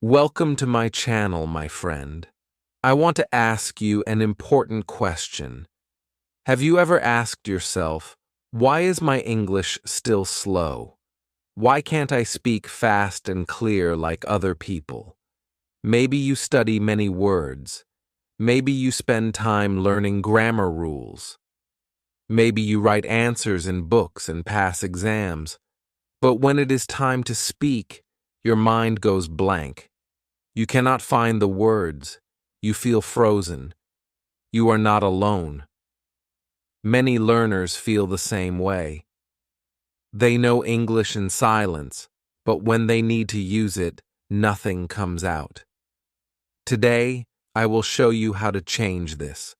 Welcome to my channel, my friend. I want to ask you an important question. Have you ever asked yourself, why is my English still slow? Why can't I speak fast and clear like other people? Maybe you study many words. Maybe you spend time learning grammar rules. Maybe you write answers in books and pass exams. But when it is time to speak, your mind goes blank. You cannot find the words. You feel frozen. You are not alone. Many learners feel the same way. They know English in silence, but when they need to use it, nothing comes out. Today, I will show you how to change this.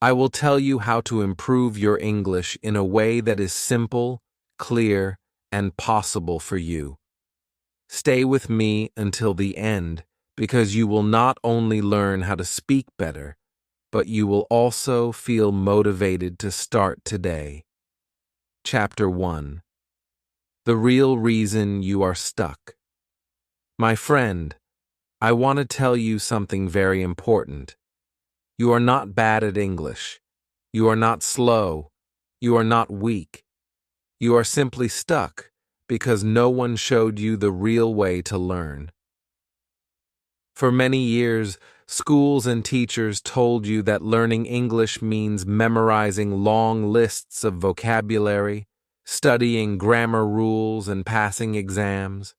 I will tell you how to improve your English in a way that is simple, clear, and possible for you. Stay with me until the end, because you will not only learn how to speak better, but you will also feel motivated to start today. Chapter 1. The real reason you are stuck. My friend, I want to tell you something very important. You are not bad at English. You are not slow. You are not weak. You are simply stuck because no one showed you the real way to learn. For many years, schools and teachers told you that learning English means memorizing long lists of vocabulary, studying grammar rules, and passing exams.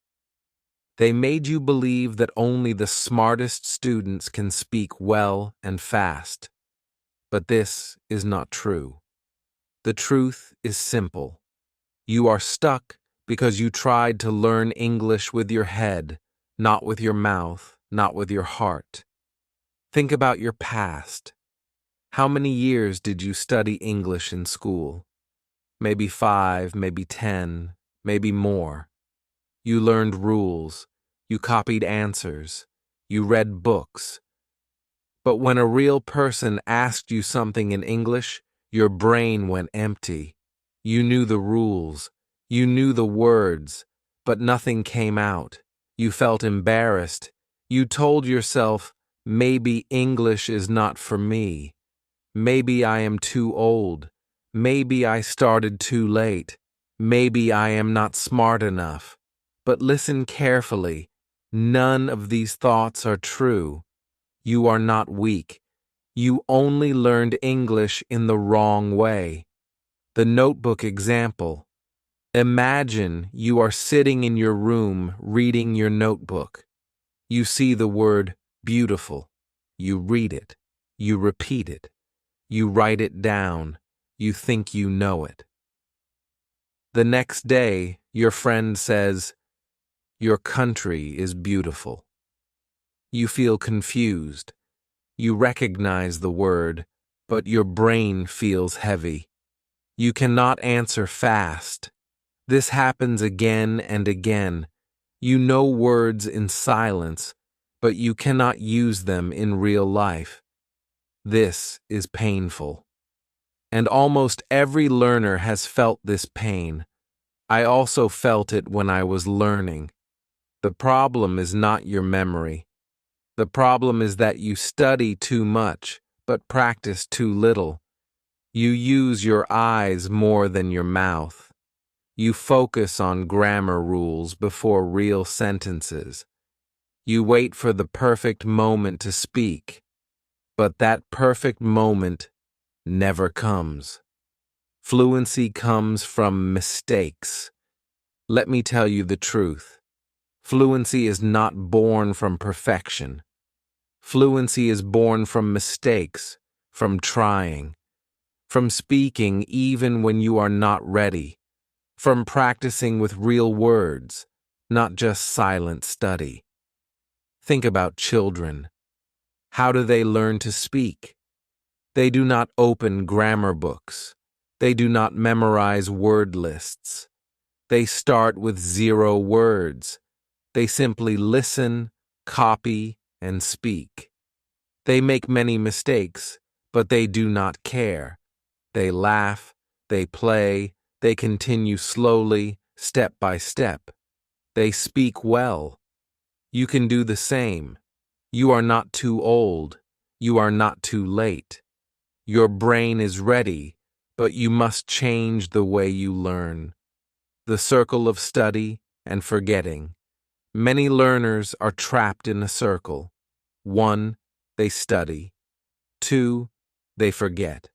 They made you believe that only the smartest students can speak well and fast. But this is not true. The truth is simple. You are stuck because you tried to learn English with your head, not with your mouth, not with your heart. Think about your past. How many years did you study English in school? Maybe 5, maybe 10, maybe more. You learned rules. You copied answers. You read books. But when a real person asked you something in English, your brain went empty. You knew the rules. You knew the words, but nothing came out. You felt embarrassed. You told yourself, maybe English is not for me. Maybe I am too old. Maybe I started too late. Maybe I am not smart enough. But listen carefully. None of these thoughts are true. You are not weak. You only learned English in the wrong way. The notebook example. Imagine you are sitting in your room reading your notebook. You see the word beautiful. You read it. You repeat it. You write it down. You think you know it. The next day, your friend says, "Your country is beautiful." You feel confused. You recognize the word, but your brain feels heavy. You cannot answer fast. This happens again and again. You know words in silence, but you cannot use them in real life. This is painful. And almost every learner has felt this pain. I also felt it when I was learning. The problem is not your memory. The problem is that you study too much, but practice too little. You use your eyes more than your mouth. You focus on grammar rules before real sentences. You wait for the perfect moment to speak, but that perfect moment never comes. Fluency comes from mistakes. Let me tell you the truth. Fluency is not born from perfection. Fluency is born from mistakes, from trying, from speaking even when you are not ready, from practicing with real words, not just silent study. Think about children. How do they learn to speak? They do not open grammar books. They do not memorize word lists. They start with 0 words. They simply listen, copy, and speak. They make many mistakes, but they do not care. They laugh, they play, they continue slowly, step by step. They speak well. You can do the same. You are not too old. You are not too late. Your brain is ready, but you must change the way you learn. The circle of study and forgetting. Many learners are trapped in a circle. 1, they study. 2, they forget.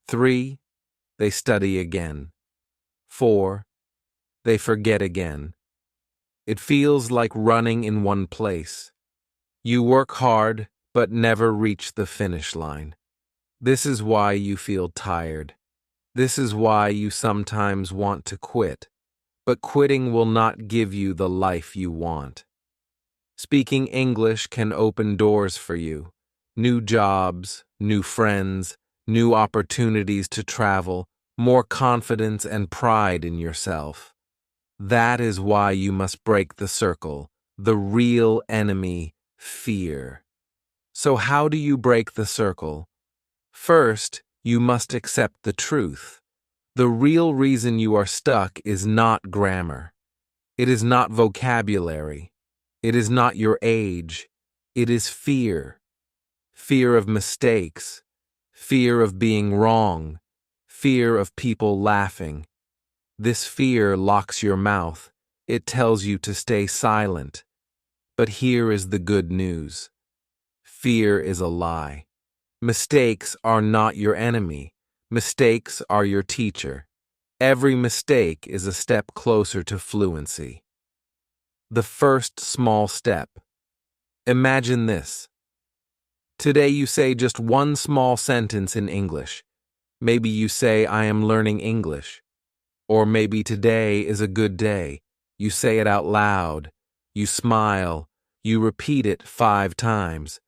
3, they study again. 4, they forget again. It feels like running in one place. You work hard, but never reach the finish line. This is why you feel tired. This is why you sometimes want to quit, but quitting will not give you the life you want. Speaking English can open doors for you. New jobs, new friends, new opportunities to travel, more confidence and pride in yourself. That is why you must break the circle, the real enemy, fear. So how do you break the circle? First, you must accept the truth. The real reason you are stuck is not grammar. It is not vocabulary. It is not your age. It is fear. Fear of mistakes. Fear of being wrong. Fear of people laughing. This fear locks your mouth. It tells you to stay silent. But here is the good news. Fear is a lie. Mistakes are not your enemy. Mistakes are your teacher. Every mistake is a step closer to fluency. The first small step. Imagine this. Today you say just one small sentence in English. Maybe you say, I am learning English. Or maybe today is a good day. You say it out loud. You smile. You repeat it 5 times.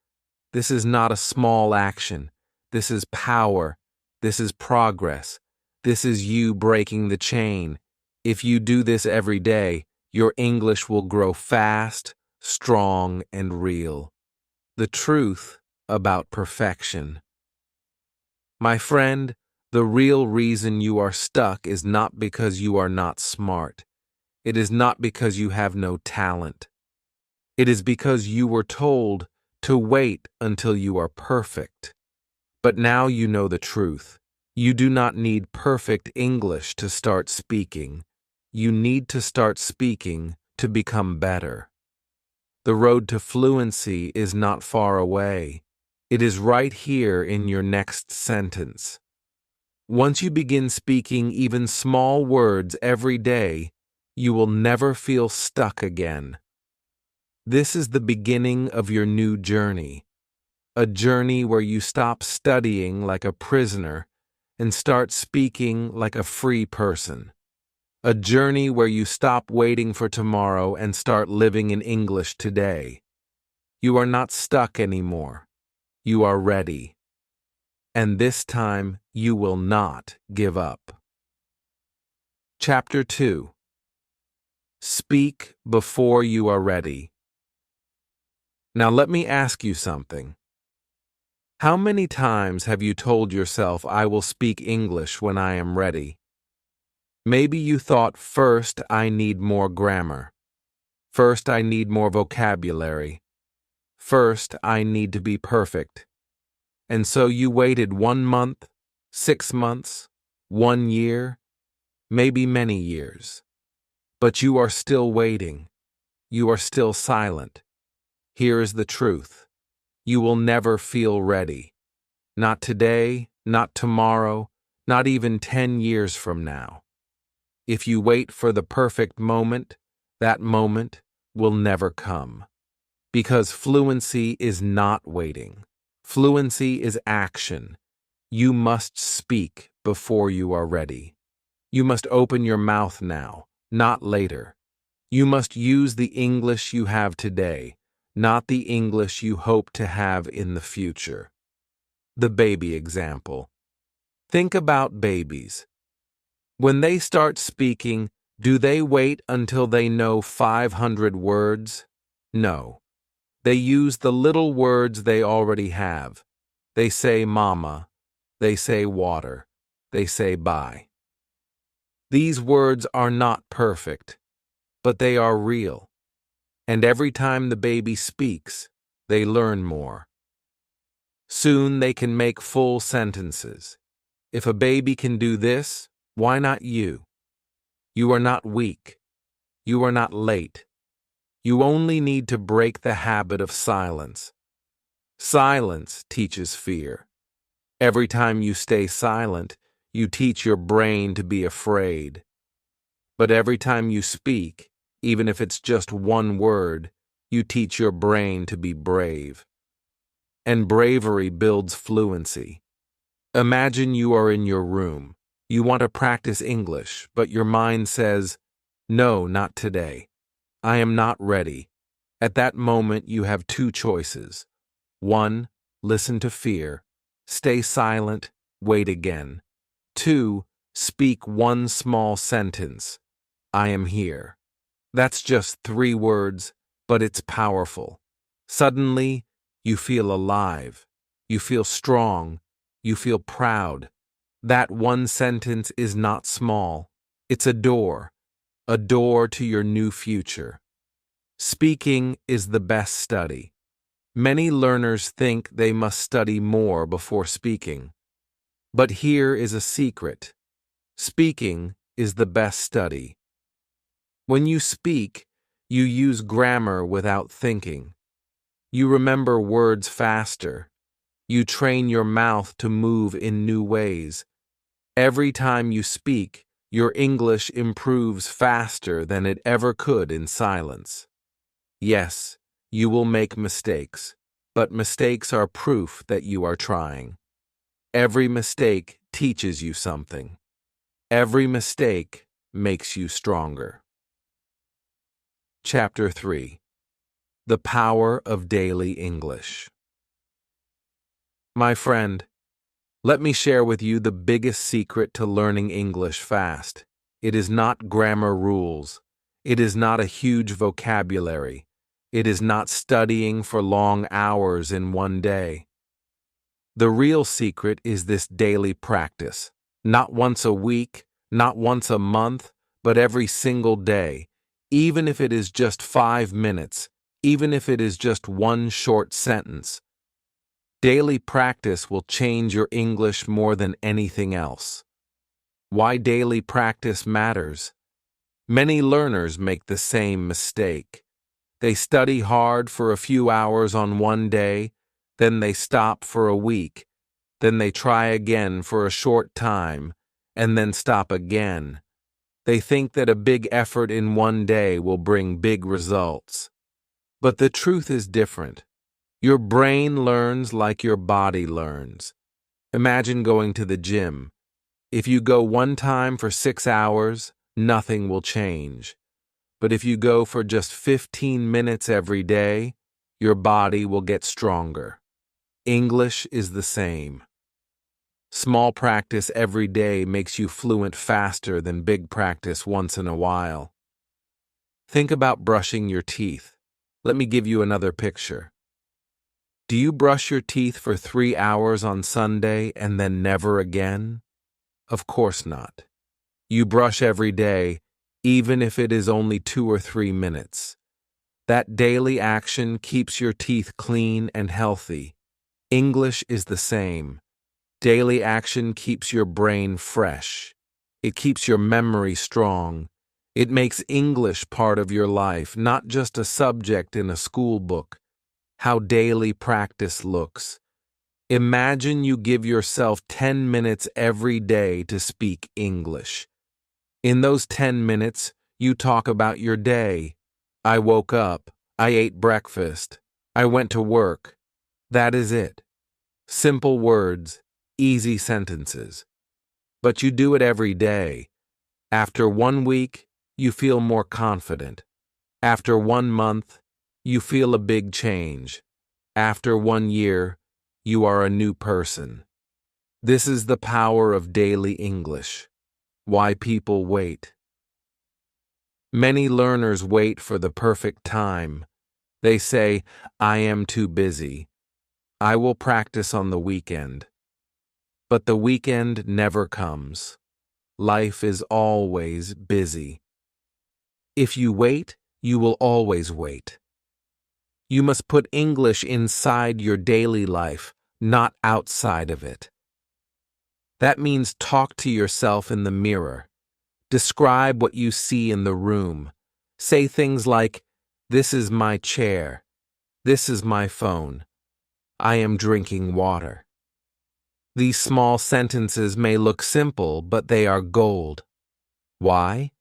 This is not a small action. This is power. This is progress. This is you breaking the chain. If you do this every day, your English will grow fast, strong, and real. The truth about perfection. My friend, the real reason you are stuck is not because you are not smart. It is not because you have no talent. It is because you were told to wait until you are perfect. But now you know the truth. You do not need perfect English to start speaking. You need to start speaking to become better. The road to fluency is not far away. It is right here in your next sentence. Once you begin speaking even small words every day, you will never feel stuck again. This is the beginning of your new journey, a journey where you stop studying like a prisoner and start speaking like a free person, a journey where you stop waiting for tomorrow and start living in English today. You are not stuck anymore. You are ready. And this time, you will not give up. Chapter 2. Speak before you are ready. Now let me ask you something. How many times have you told yourself, I will speak English when I am ready? Maybe you thought, first I need more grammar. First I need more vocabulary. First I need to be perfect. And so you waited 1 month, 6 months, 1 year, maybe many years. But you are still waiting. You are still silent. Here is the truth. You will never feel ready. Not today, not tomorrow, not even 10 years from now. If you wait for the perfect moment, that moment will never come. Because fluency is not waiting. Fluency is action. You must speak before you are ready. You must open your mouth now, not later. You must use the English you have today, not the English you hope to have in the future. The baby example. Think about babies. When they start speaking, do they wait until they know 500 words? No. They use the little words they already have. They say mama. They say water. They say bye. These words are not perfect, but they are real. And every time the baby speaks, they learn more. Soon they can make full sentences. If a baby can do this, why not you? You are not weak. You are not late. You only need to break the habit of silence. Silence teaches fear. Every time you stay silent, you teach your brain to be afraid. But every time you speak, even if it's just one word, you teach your brain to be brave. And bravery builds fluency. Imagine you are in your room. You want to practice English, but your mind says, "No, not today. I am not ready." At that moment, you have two choices. 1. Listen to fear. Stay silent. Wait again. 2. Speak one small sentence. I am here. That's just 3 words, but it's powerful. Suddenly, you feel alive. You feel strong. You feel proud. That one sentence is not small. It's a door to your new future. Speaking is the best study. Many learners think they must study more before speaking. But here is a secret. Speaking is the best study. When you speak, you use grammar without thinking. You remember words faster. You train your mouth to move in new ways. Every time you speak, your English improves faster than it ever could in silence. Yes, you will make mistakes, but mistakes are proof that you are trying. Every mistake teaches you something. Every mistake makes you stronger. Chapter 3. The Power of Daily English. My friend, let me share with you the biggest secret to learning English fast. It is not grammar rules. It is not a huge vocabulary. It is not studying for long hours in one day. The real secret is this daily practice. Not once a week, not once a month, but every single day. Even if it is just 5 minutes, even if it is just one short sentence. Daily practice will change your English more than anything else. Why daily practice matters? Many learners make the same mistake. They study hard for a few hours on one day, then they stop for a week, then they try again for a short time, and then stop again. They think that a big effort in one day will bring big results. But the truth is different. Your brain learns like your body learns. Imagine going to the gym. If you go one time for 6 hours, nothing will change. But if you go for just 15 minutes every day, your body will get stronger. English is the same. Small practice every day makes you fluent faster than big practice once in a while. Think about brushing your teeth. Let me give you another picture. Do you brush your teeth for 3 hours on Sunday and then never again? Of course not. You brush every day, even if it is only 2 or 3 minutes. That daily action keeps your teeth clean and healthy. English is the same. Daily action keeps your brain fresh. It keeps your memory strong. It makes English part of your life, not just a subject in a school book. How daily practice looks. Imagine you give yourself 10 minutes every day to speak English. In those 10 minutes, you talk about your day. I woke up. I ate breakfast. I went to work. That is it. Simple words, easy sentences. But you do it every day. After 1 week, you feel more confident. After 1 month, you feel a big change. After 1 year, you are a new person. This is the power of daily English. Why people wait. Many learners wait for the perfect time. They say, I am too busy. I will practice on the weekend. But the weekend never comes. Life is always busy. If you wait, you will always wait. You must put English inside your daily life, not outside of it. That means talk to yourself in the mirror. Describe what you see in the room. Say things like, "This is my chair. This is my phone. I am drinking water." These small sentences may look simple, but they are gold. Why?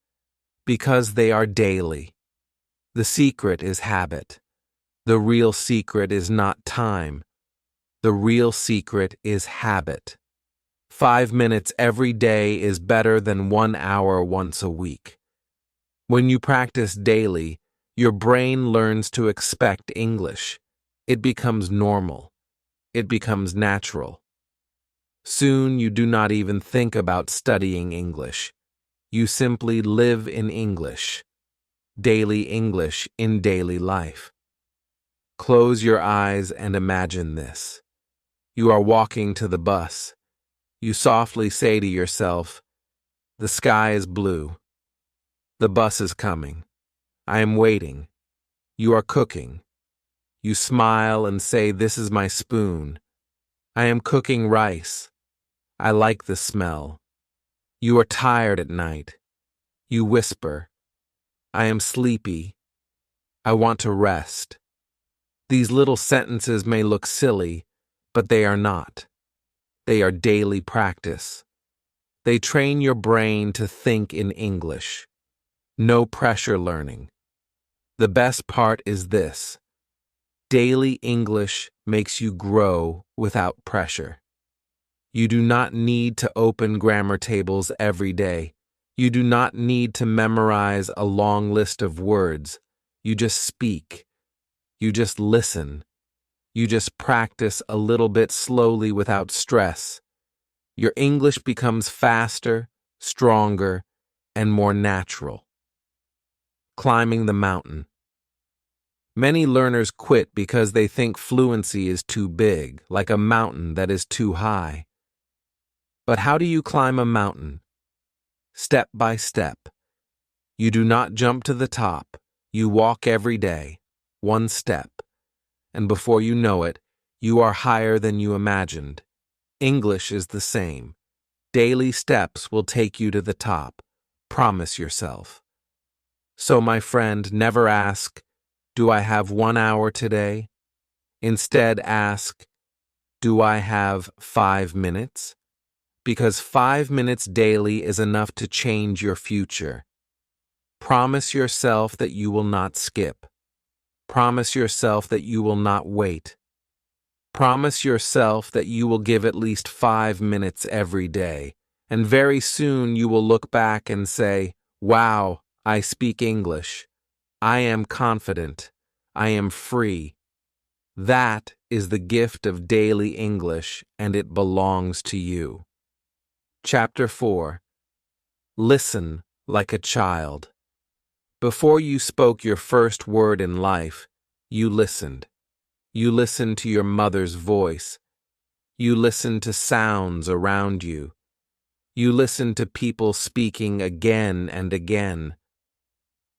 Because they are daily. The secret is habit. The real secret is not time. The real secret is habit. 5 minutes every day is better than 1 hour once a week. When you practice daily, your brain learns to expect English. It becomes normal. It becomes natural. Soon you do not even think about studying English. You simply live in English. Daily English in daily life. Close your eyes and imagine this. You are walking to the bus. You softly say to yourself, "The sky is blue. The bus is coming. I am waiting." You are cooking. You smile and say, "This is my spoon. I am cooking rice. I like the smell." You are tired at night. You whisper, "I am sleepy. I want to rest." These little sentences may look silly, but they are not. They are daily practice. They train your brain to think in English. No pressure learning. The best part is this: daily English makes you grow without pressure. You do not need to open grammar tables every day. You do not need to memorize a long list of words. You just speak. You just listen. You just practice a little bit slowly without stress. Your English becomes faster, stronger, and more natural. Climbing the mountain. Many learners quit because they think fluency is too big, like a mountain that is too high. But how do you climb a mountain? Step by step. You do not jump to the top. You walk every day, one step. And before you know it, you are higher than you imagined. English is the same. Daily steps will take you to the top. Promise yourself. So, my friend, never ask, "Do I have 1 hour today?" Instead, ask, "Do I have 5 minutes?" Because 5 minutes daily is enough to change your future. Promise yourself that you will not skip. Promise yourself that you will not wait. Promise yourself that you will give at least 5 minutes every day, and very soon you will look back and say, "Wow, I speak English. I am confident. I am free." That is the gift of daily English, and it belongs to you. Chapter 4. Listen like a child. Before you spoke your first word in life, you listened. You listened to your mother's voice. You listened to sounds around you. You listened to people speaking again and again.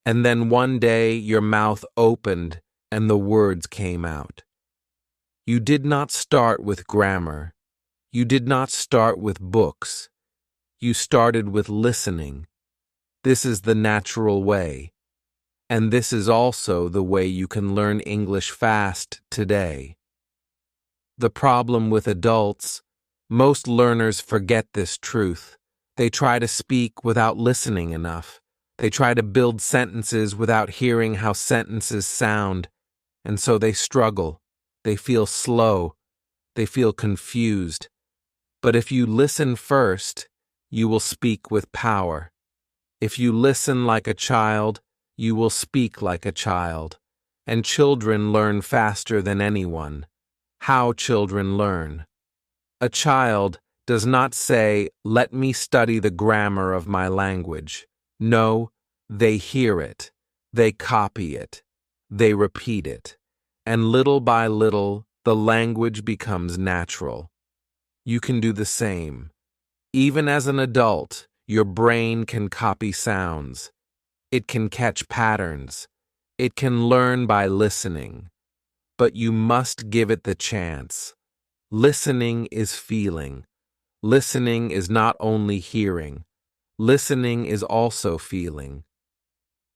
And then one day your mouth opened and the words came out. You did not start with grammar. You did not start with books. You started with listening. This is the natural way. And this is also the way you can learn English fast today. The problem with adults, most learners forget this truth. They try to speak without listening enough. They try to build sentences without hearing how sentences sound. And so they struggle. They feel slow. They feel confused. But if you listen first, you will speak with power. If you listen like a child, you will speak like a child. And children learn faster than anyone. How children learn. A child does not say, "Let me study the grammar of my language." No, they hear it. They copy it. They repeat it. And little by little, the language becomes natural. You can do the same. Even as an adult, your brain can copy sounds. It can catch patterns. It can learn by listening, but you must give it the chance. Listening is feeling. Listening is not only hearing. Listening is also feeling.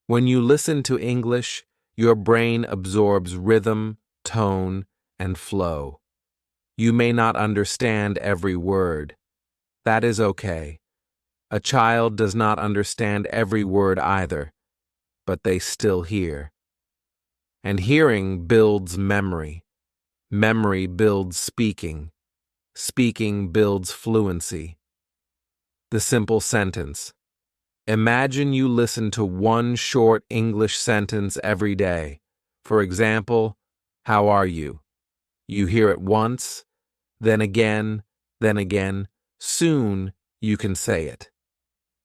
When you listen to English, your brain absorbs rhythm, tone, and flow. You may not understand every word. That is okay. A child does not understand every word either, but they still hear. And hearing builds memory. Memory builds speaking. Speaking builds fluency. The simple sentence. Imagine you listen to one short English sentence every day. For example, how are you? You hear it once, then again, then again. Soon you can say it.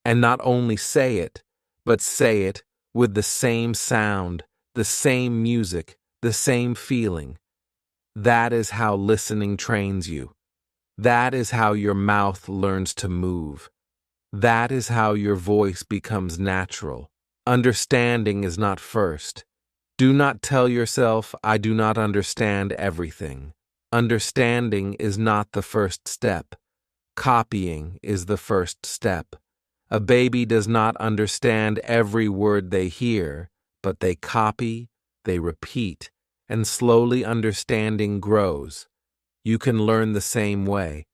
And not only say it, but say it with the same sound, the same music, the same feeling. That is how listening trains you. That is how your mouth learns to move. That is how your voice becomes natural. Understanding is not first. Do not tell yourself, I do not understand everything. Understanding is not the first step. Copying is the first step. A baby does not understand every word they hear, but they copy, they repeat, and slowly understanding grows. You can learn the same way.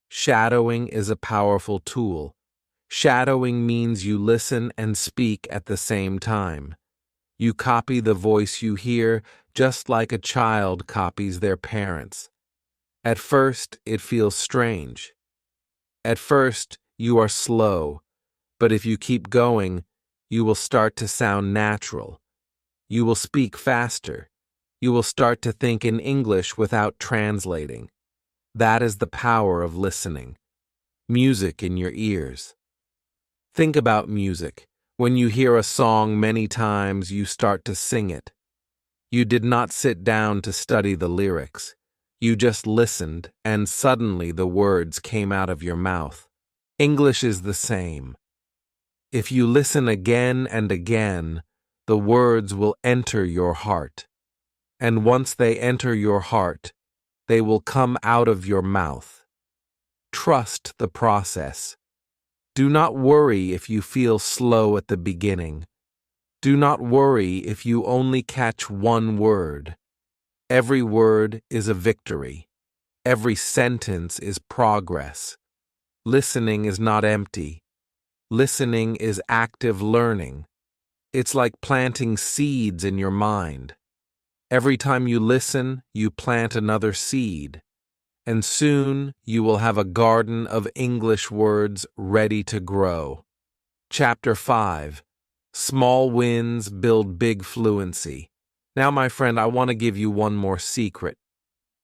Shadowing is a powerful tool. Shadowing means you listen and speak at the same time. You copy the voice you hear just like a child copies their parents. At first, it feels strange. At first, you are slow, but if you keep going, you will start to sound natural. You will speak faster. You will start to think in English without translating. That is the power of listening. Music in your ears. Think about music. When you hear a song many times, you start to sing it. You did not sit down to study the lyrics. You just listened, and suddenly the words came out of your mouth. English is the same. If you listen again and again, the words will enter your heart. And once they enter your heart, they will come out of your mouth. Trust the process. Do not worry if you feel slow at the beginning. Do not worry if you only catch one word. Every word is a victory. Every sentence is progress. Listening is not empty. Listening is active learning. It's like planting seeds in your mind. Every time you listen, you plant another seed. And soon you will have a garden of English words ready to grow. Chapter 5. Small wins build big fluency. Now, my friend, I want to give you one more secret.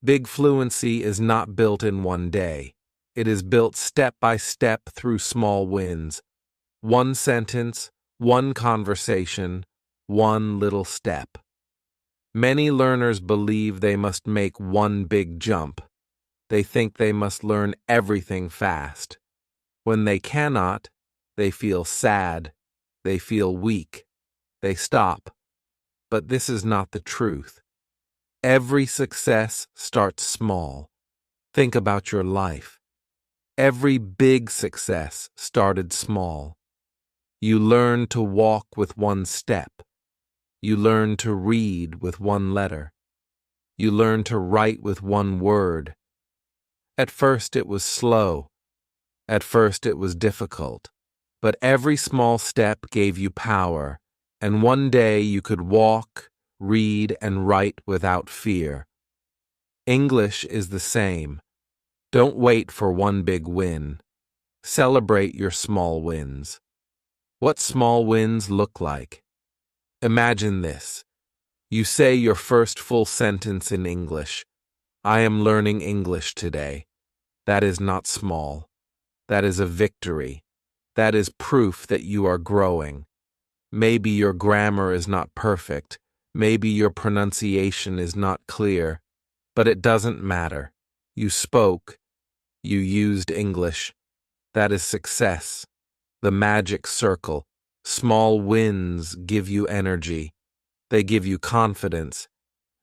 Big fluency is not built in one day. It is built step by step through small wins. One sentence, one conversation, one little step. Many learners believe they must make one big jump. They think they must learn everything fast. When they cannot, they feel sad. They feel weak. They stop. But this is not the truth. Every success starts small. Think about your life. Every big success started small. You learn to walk with one step. You learn to read with one letter. You learn to write with one word. At first it was slow. At first it was difficult. But every small step gave you power, and one day you could walk, read, and write without fear. English is the same. Don't wait for one big win. Celebrate your small wins. What small wins look like? Imagine this. You say your first full sentence in English. I am learning English today. That is not small. That is a victory. That is proof that you are growing. Maybe your grammar is not perfect. Maybe your pronunciation is not clear. But it doesn't matter. You spoke. You used English. That is success. The magic circle. Small wins give you energy. They give you confidence.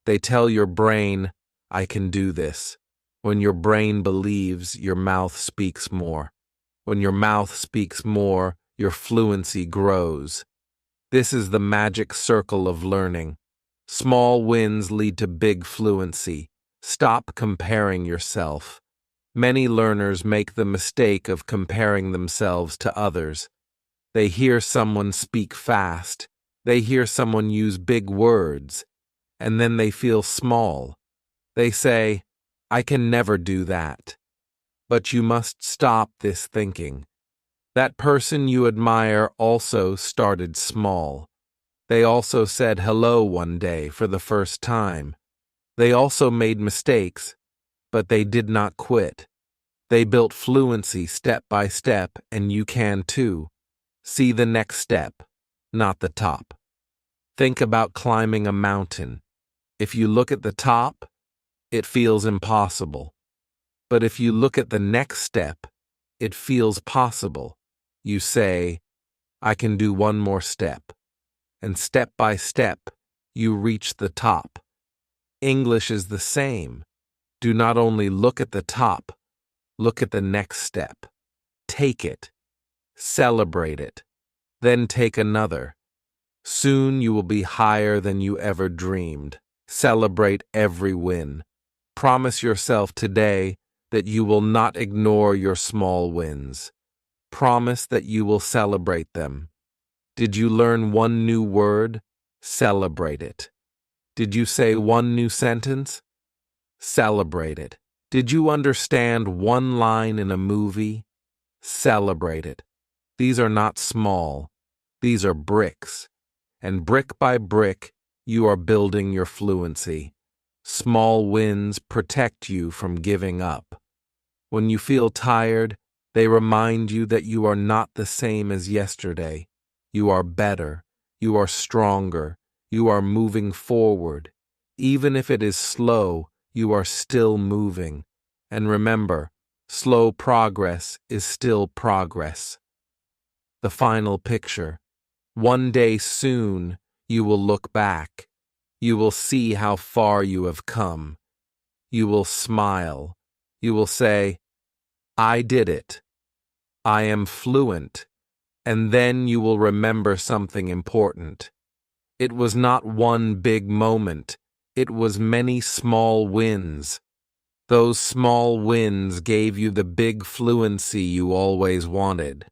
They tell your brain, I can do this. When your brain believes, your mouth speaks more. When your mouth speaks more, your fluency grows. This is the magic circle of learning. Small wins lead to big fluency. Stop comparing yourself. Many learners make the mistake of comparing themselves to others. They hear someone speak fast. They hear someone use big words. And then they feel small. They say, I can never do that. But you must stop this thinking. That person you admire also started small. They also said hello one day for the first time. They also made mistakes, but they did not quit. They built fluency step by step, and you can too. See the next step, not the top. Think about climbing a mountain. If you look at the top, it feels impossible. But if you look at the next step, it feels possible. You say, I can do one more step. And step by step, you reach the top. English is the same. Do not only look at the top, look at the next step. Take it. Celebrate it. Then take another. Soon you will be higher than you ever dreamed. Celebrate every win. Promise yourself today that you will not ignore your small wins. Promise that you will celebrate them. Did you learn one new word? Celebrate it. Did you say one new sentence? Celebrate it. Did you understand one line in a movie? Celebrate it. These are not small. These are bricks. And brick by brick, you are building your fluency. Small wins protect you from giving up. When you feel tired, they remind you that you are not the same as yesterday. You are better. You are stronger. You are moving forward. Even if it is slow, you are still moving. And remember, slow progress is still progress. The final picture. One day soon, you will look back. You will see how far you have come. You will smile. You will say, I did it. I am fluent. And then you will remember something important. It was not one big moment. It was many small wins. Those small wins gave you the big fluency you always wanted.